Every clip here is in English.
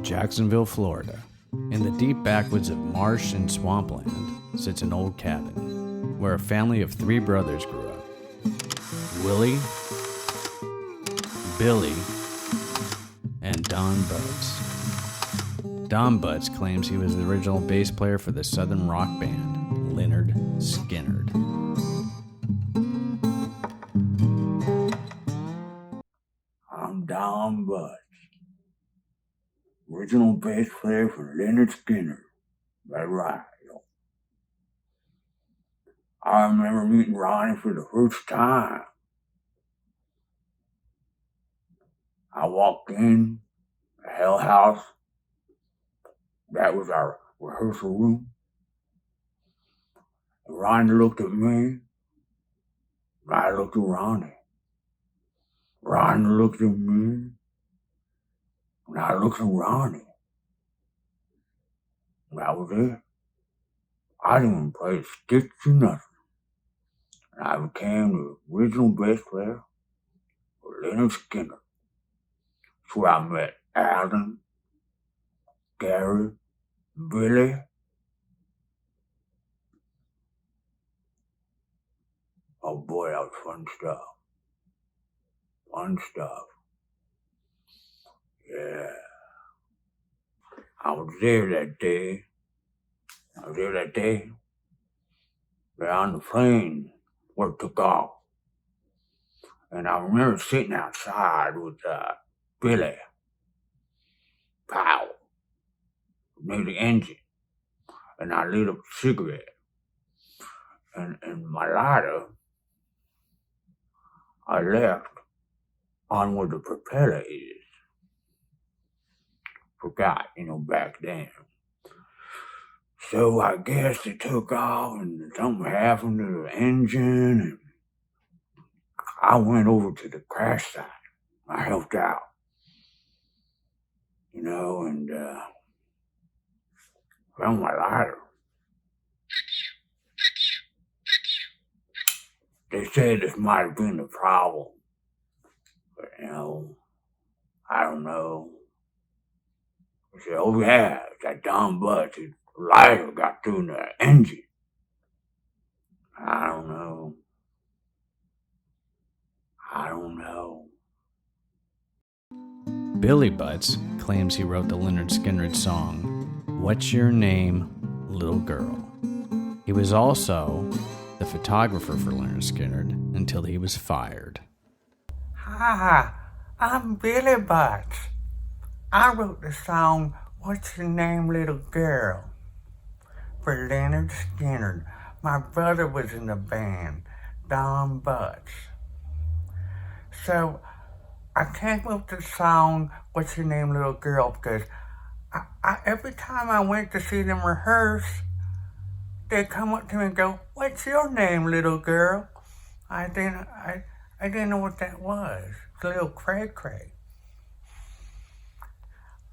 Jacksonville, Florida. In the deep backwoods of marsh and swampland sits an old cabin where a family of 3 brothers grew up. Willie, Billy, and Don Butz. Don Butz claims he was the original bass player for the southern rock band Leonard Skinner. I'm Don Butz, original bass player for Leonard Skinner. That's right. I remember meeting Ronnie for the first time. I walked in the Hell House. That was our rehearsal room. And Ronnie looked at me. And I looked at Ronnie. Ronnie looked at me. And I looked at Ronnie. And that was it. I didn't even play sticks or nothing. And I became the original bass player for Leonard Skinner. That's where I met Alan, Gary, Billy. Oh boy, that was fun stuff. Fun stuff. Yeah. I was there that day. They're on the plane where it took off. And I remember sitting outside with Billy Powell near the engine. And I lit up a cigarette. And my lighter, I left on where the propeller is. Forgot, back then. So I guess it took off and something happened to the engine and I went over to the crash site. I helped out, and found my lighter. They said this might have been the problem, but I don't know. They said, oh yeah, it's that Don Butz, his lighter got through the engine. I don't know. Billy Butz claims he wrote the Leonard Skinner song, What's Your Name, Little Girl? He was also the photographer for Leonard Skinner until he was fired. Hi, I'm Billy Butz. I wrote the song, What's Your Name, Little Girl? For Leonard Skinner. My brother was in the band, Don Butz. So I came up with the song, What's Your Name, Little Girl? Because I every time I went to see them rehearse, they'd come up to me and go, What's your name, little girl? I didn't know what that was. It's a little cray-cray.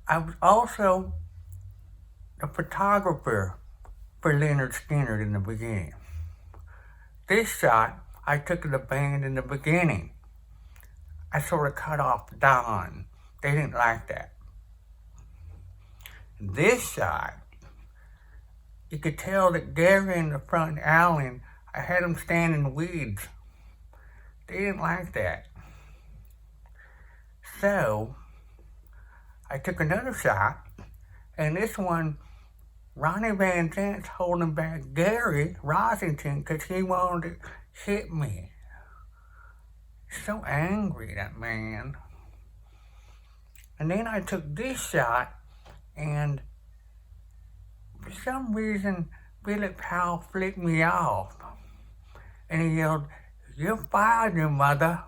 I was also the photographer for Leonard Skinner in the beginning. This shot, I took of the band in the beginning. I sort of cut off Don. They didn't like that. This shot, you could tell that Gary in the front and Alan, I had them stand in the weeds. They didn't like that. So, I took another shot, and this one, Ronnie Van Zant's holding back Gary Rosington because he wanted to hit me. So angry, that man. And then I took this shot, and for some reason, Billy Powell flicked me off. And he yelled, "You're fired, you mother."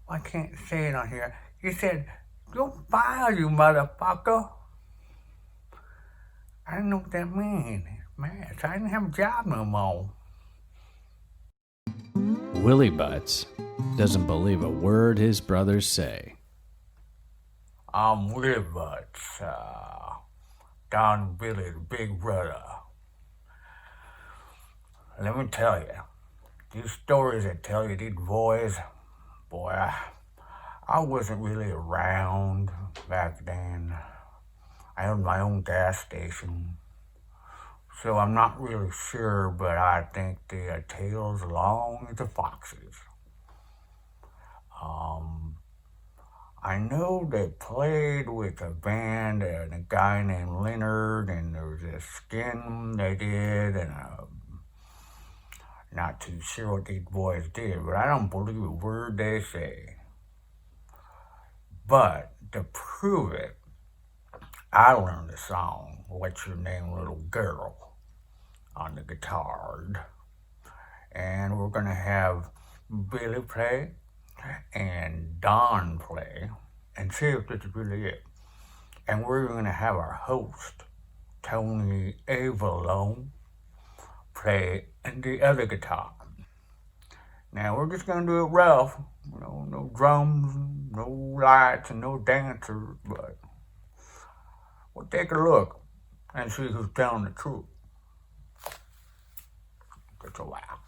Well, I can't say it on here. He said, "You're fired, you motherfucker." I didn't know what that meant. Man, so I didn't have a job no more. Willie Butz doesn't believe a word his brothers say. I'm Willie Butz, Don Billy, the big brother. Let me tell you, these stories that tell you these boys, boy, I wasn't really around back then. I own my own gas station. So I'm not really sure, but I think the tail's long as the foxes. I know they played with a band and a guy named Leonard, and there was a skin they did, and not too sure what these boys did, but I don't believe a word they say. But to prove it, I learned the song, What's Your Name, Little Girl, on the guitar. And we're going to have Billy play and Don play and see if this is really it. And we're going to have our host, Tony Avalone, play the other guitar. Now we're just going to do it rough, no drums, no lights, and no dancers, but we'll take a look and see who's telling the truth. It's a laugh.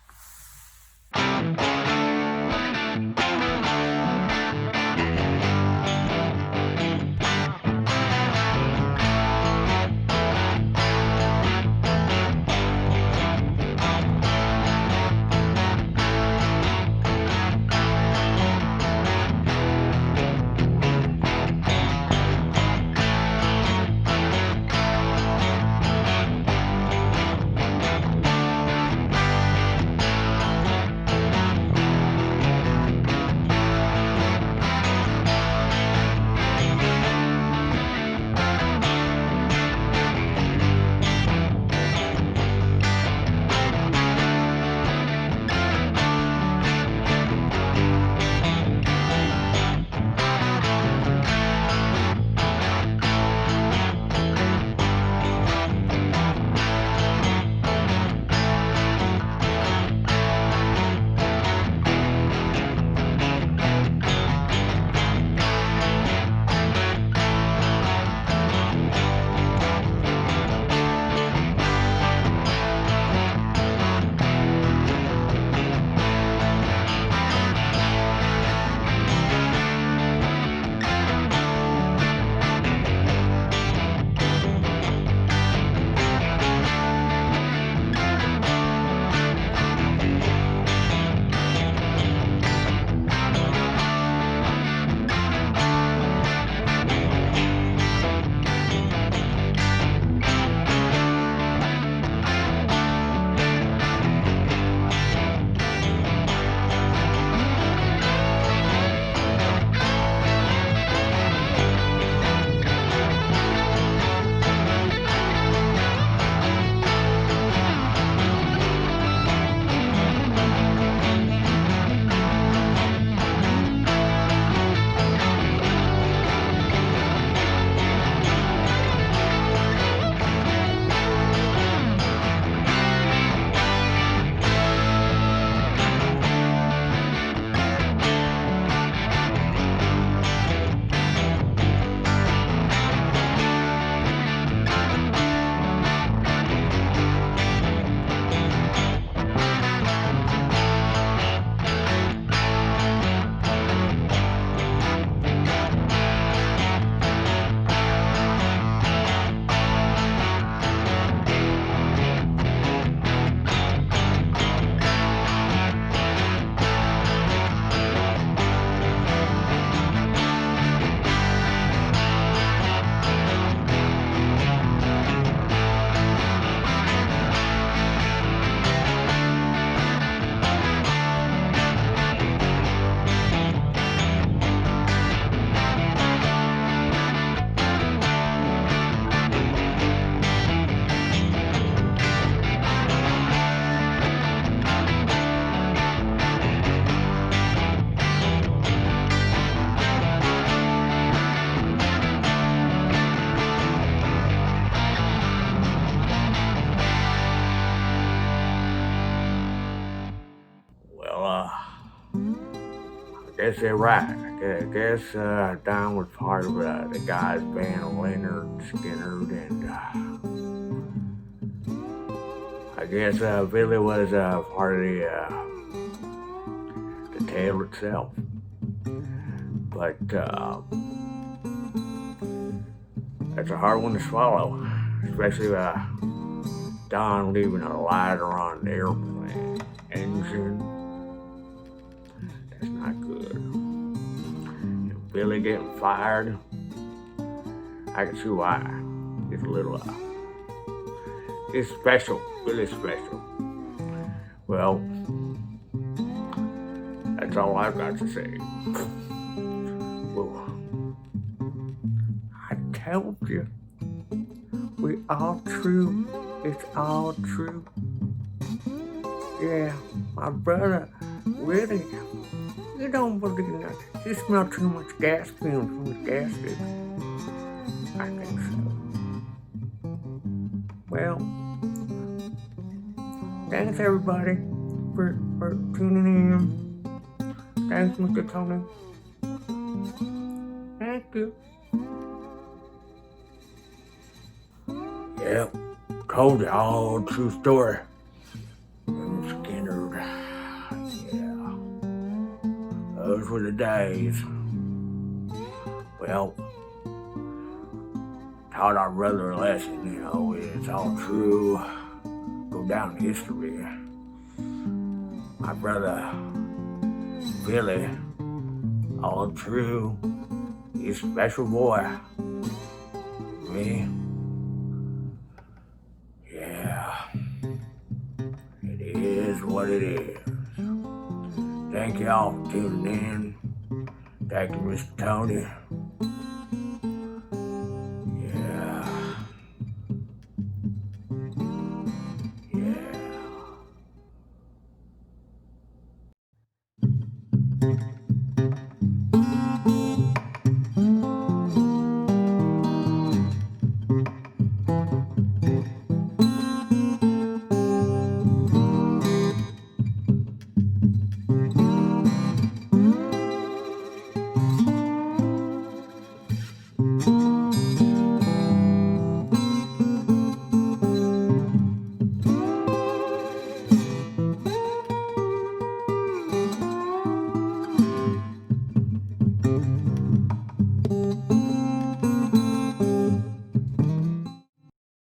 Guess they're right. I guess Don was part of the guy's band, Leonard Skinner, and I guess Billy was part of the tale itself. But That's a hard one to swallow, especially Don leaving a lighter on the airplane engine. That's not good. And Billy getting fired, I can see why. It's a little, it's special, really special. Well, that's all I've got to say. Well, I told you, we all true. It's all true. Yeah, my brother, really, you don't believe nothing. You smell too much gas fumes from the gas station. I think so. Well, thanks everybody for tuning in. Thanks, Mr. Tony. Thank you. Yep, told you all true story. Skinner, yeah, those were the days. Well, taught our brother a lesson, you know, it's all true. Go down in history. My brother, Billy, all true. He's a special boy. Me, yeah, it is what it is. Thank y'all for tuning in. Thank you, Mr. Tony.